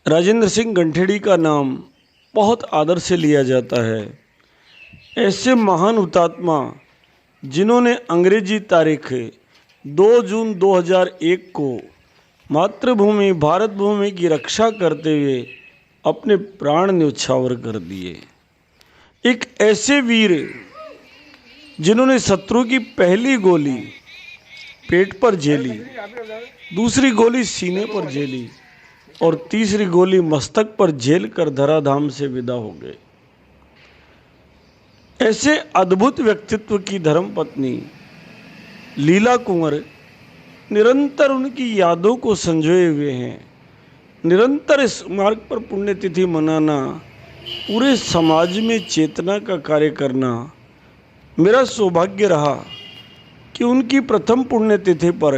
राजेंद्र सिंह गंठेड़ी का नाम बहुत आदर से लिया जाता है। ऐसे महान हुतात्मा जिन्होंने अंग्रेजी तारीख 2 जून 2001 को मातृभूमि भारत भूमि की रक्षा करते हुए अपने प्राण न्यौछावर कर दिए। एक ऐसे वीर जिन्होंने शत्रु की पहली गोली पेट पर झेली, दूसरी गोली सीने पर झेली और तीसरी गोली मस्तक पर झेल कर धराधाम से विदा हो गए। ऐसे अद्भुत व्यक्तित्व की धर्मपत्नी लीला कुंवर निरंतर उनकी यादों को संजोए हुए हैं। निरंतर इस मार्ग पर पुण्यतिथि मनाना, पूरे समाज में चेतना का कार्य करना मेरा सौभाग्य रहा कि उनकी प्रथम पुण्यतिथि पर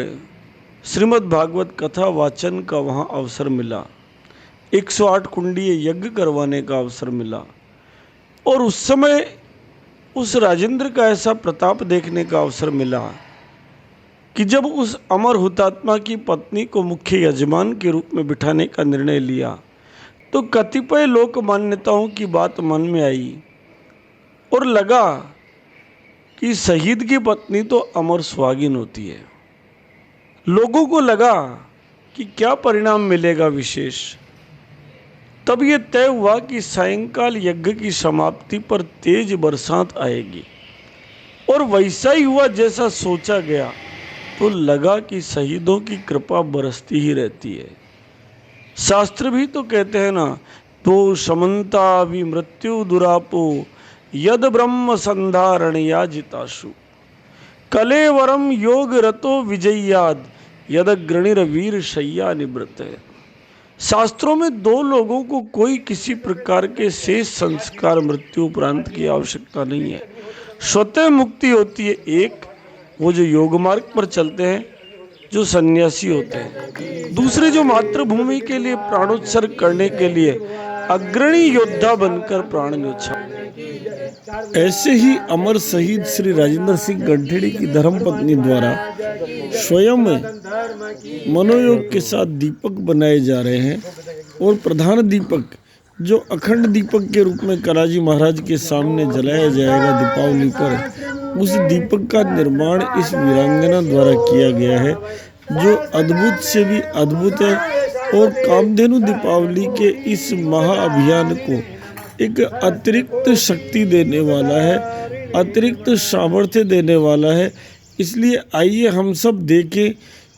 श्रीमद् भागवत कथा वाचन का वहाँ अवसर मिला, 108 कुंडीय यज्ञ करवाने का अवसर मिला और उस समय उस राजेंद्र का ऐसा प्रताप देखने का अवसर मिला कि जब उस अमर हुतात्मा की पत्नी को मुख्य यजमान के रूप में बिठाने का निर्णय लिया तो कतिपय लोक मान्यताओं की बात मन में आई और लगा कि शहीद की पत्नी तो अमर सुहागिन होती है। लोगों को लगा कि क्या परिणाम मिलेगा विशेष। तब ये तय हुआ कि सायंकाल यज्ञ की समाप्ति पर तेज बरसात आएगी और वैसा ही हुआ जैसा सोचा गया। तो लगा कि शहीदों की कृपा बरसती ही रहती है। शास्त्र भी तो कहते हैं ना, तो समन्ता भी मृत्यु दुरापो यद ब्रह्म संधारण या जिताशु कलेवरम योग रतो विजयाद यद ग्रणिर वीर शय्या निवृत है। शास्त्रों में दो लोगों को कोई किसी प्रकार के शेष संस्कार मृत्यु उपरांत की आवश्यकता नहीं है। स्वतः मुक्ति होती है। एक वो जो योग मार्ग पर चलते हैं, जो सन्यासी होते हैं। दूसरे जो मातृभूमि के लिए प्राणोत्सर्ग करने के लिए अग्रणी योद्धा बनकर प्राण न्यौछावर। ऐसे ही अमर शहीद श्री राजेंद्र सिंह गंठेड़ी की धर्मपत्नी द्वारा स्वयं मनोयोग के साथ दीपक बनाए जा रहे हैं और प्रधान दीपक जो अखंड दीपक के रूप में कलाजी महाराज के सामने जलाया जाएगा दीपावली पर, उस दीपक का निर्माण इस वीरांगना द्वारा किया गया है, जो अद्भुत से भी अद्भुत है और कामधेनु दीपावली के इस महाअभियान को एक अतिरिक्त शक्ति देने वाला है, अतिरिक्त सामर्थ्य देने वाला है। इसलिए आइए हम सब देखें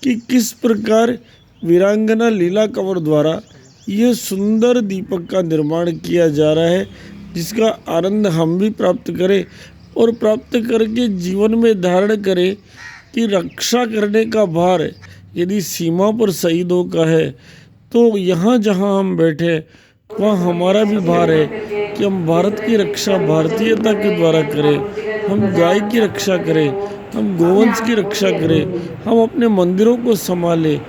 कि किस प्रकार वीरांगना लीला कंवर द्वारा यह सुंदर दीपक का निर्माण किया जा रहा है, जिसका आनंद हम भी प्राप्त करें और प्राप्त करके जीवन में धारण करें कि रक्षा करने का भार यदि सीमा पर शहीदों का है तो यहाँ जहाँ हम बैठे वहाँ हमारा भी भार है कि हम भारत की रक्षा भारतीयता के द्वारा करें, हम गाय की रक्षा करें, हम गोवंश की रक्षा करें, हम अपने मंदिरों को संभालें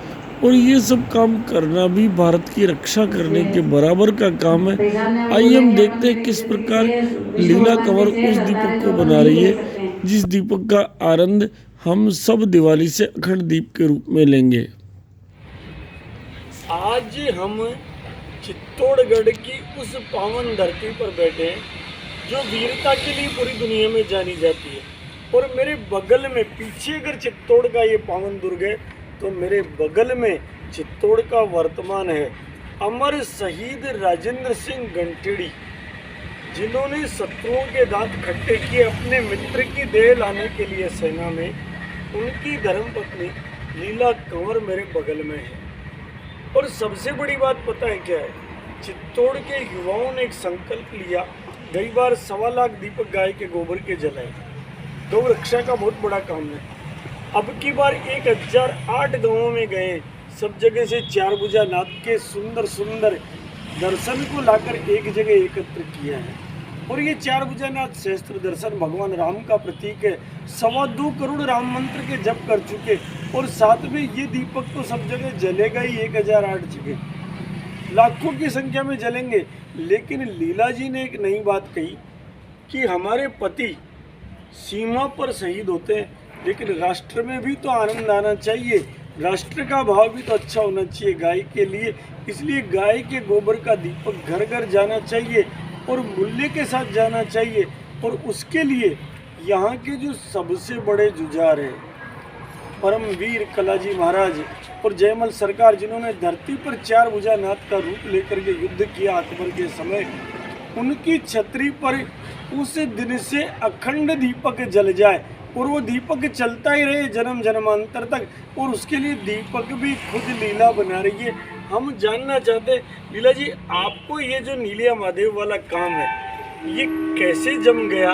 और ये सब काम करना भी भारत की रक्षा करने के बराबर का काम है। आइए हम देखते हैं किस प्रकार लीला कंवर उस दीपक को बना रही है जिस दीपक का आनंद हम सब दिवाली से अखंड दीप के रूप में लेंगे। आज हम चित्तौड़गढ़ की उस पावन धरती पर बैठे हैं जो वीरता के लिए पूरी दुनिया में जानी जाती है। और मेरे बगल में, पीछे अगर चित्तौड़ का ये पावन दुर्ग है तो मेरे बगल में चित्तौड़ का वर्तमान है अमर शहीद राजेंद्र सिंह गंठेड़ी, जिन्होंने शत्रुओं के दांत खट्टे किए अपने मित्र की देह लाने के लिए सेना में। उनकी धर्मपत्नी लीला कंवर मेरे बगल में है। और सबसे बड़ी बात पता है क्या है? चित्तौड़ के युवाओं ने एक संकल्प लिया, कई बार 1.25 लाख दीपक गाय के गोबर के जलाए। गौ रक्षा का बहुत बड़ा काम है। अब की बार 1008 गांवों में गए, सब जगह से 4 भुजा नाथ के सुंदर सुंदर दर्शन को लाकर एक जगह एकत्र किया है। और ये 4 भुजानाथ सहस्त्र दर्शन भगवान राम का प्रतीक है। 2.25 करोड़ राम मंत्र के जप कर चुके और साथ में ये दीपक तो सब जगह जलेगा ही, 1008 जगह, लाखों की संख्या में जलेंगे। लेकिन लीला जी ने एक नई बात कही कि हमारे पति सीमा पर शहीद होते हैं, लेकिन राष्ट्र में भी तो आनंद आना चाहिए। राष्ट्र का भाव भी तो अच्छा होना चाहिए गाय के लिए, इसलिए गाय के गोबर का दीपक घर घर जाना चाहिए और मूल्य के साथ जाना चाहिए। और उसके लिए यहाँ के जो सबसे बड़े जुझार हैं परमवीर कलाजी महाराज और जयमल सरकार, जिन्होंने धरती पर 4 भुजा नाथ का रूप लेकर के युद्ध किया अकबर के समय, उनकी छतरी पर उस दिन से अखंड दीपक जल जाए और वो दीपक चलता ही रहे जन्म जन्मांतर तक। और उसके लिए दीपक भी खुद लीला बना रही है। हम जानना चाहते लीला जी, आपको ये जो नीलिया महादेव वाला काम है ये कैसे जम गया,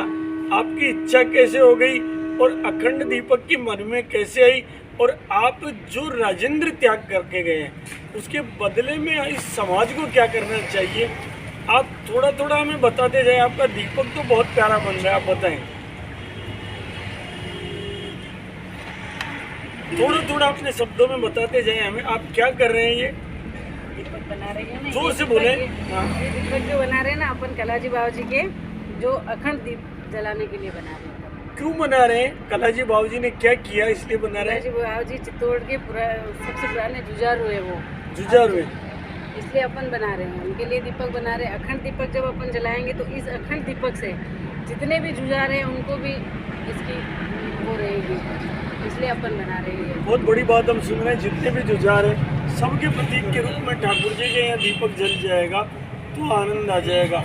आपकी इच्छा कैसे हो गई और अखंड दीपक की मन में कैसे आई, और आप जो राजेंद्र त्याग करके गए हैं उसके बदले में इस समाज को क्या करना चाहिए, आप थोड़ा थोड़ा हमें बताते जाए। आपका दीपक तो बहुत प्यारा बन रहा है, आप बताएं थोड़ा थोड़ा अपने शब्दों में बताते जाए हमें, आप क्या कर रहे हैं। ये दीपक बना रहे हैं ना, जोर से बोले। ये दीपक जो बना रहे हैं ना अपन कलाजी बाबा जी के, जो अखंड दीप जलाने के लिए बना रहे हैं। क्यों बना रहे हैं? कलाजी बाबू जी ने क्या किया इसलिए बना रहे हैं? कलाजी बाबा जी चित्तौड़ के सबसे पुराने जुझारू है वो, जुझारू है, इसलिए अपन बना रहे हैं, उनके लिए दीपक बना रहे हैं। अखंड दीपक जब अपन जलाएंगे तो इस अखंड दीपक से जितने भी जुझार हैं उनको भी इसकी वो रहेगी, इसलिए अपन बना रहे हैं। बहुत बड़ी बात हम सुन रहे हैं, जितने भी जुझार हैं सबके प्रतीक के रूप में ठाकुर जी के यहाँ दीपक जल जाएगा तो आनंद आ जाएगा।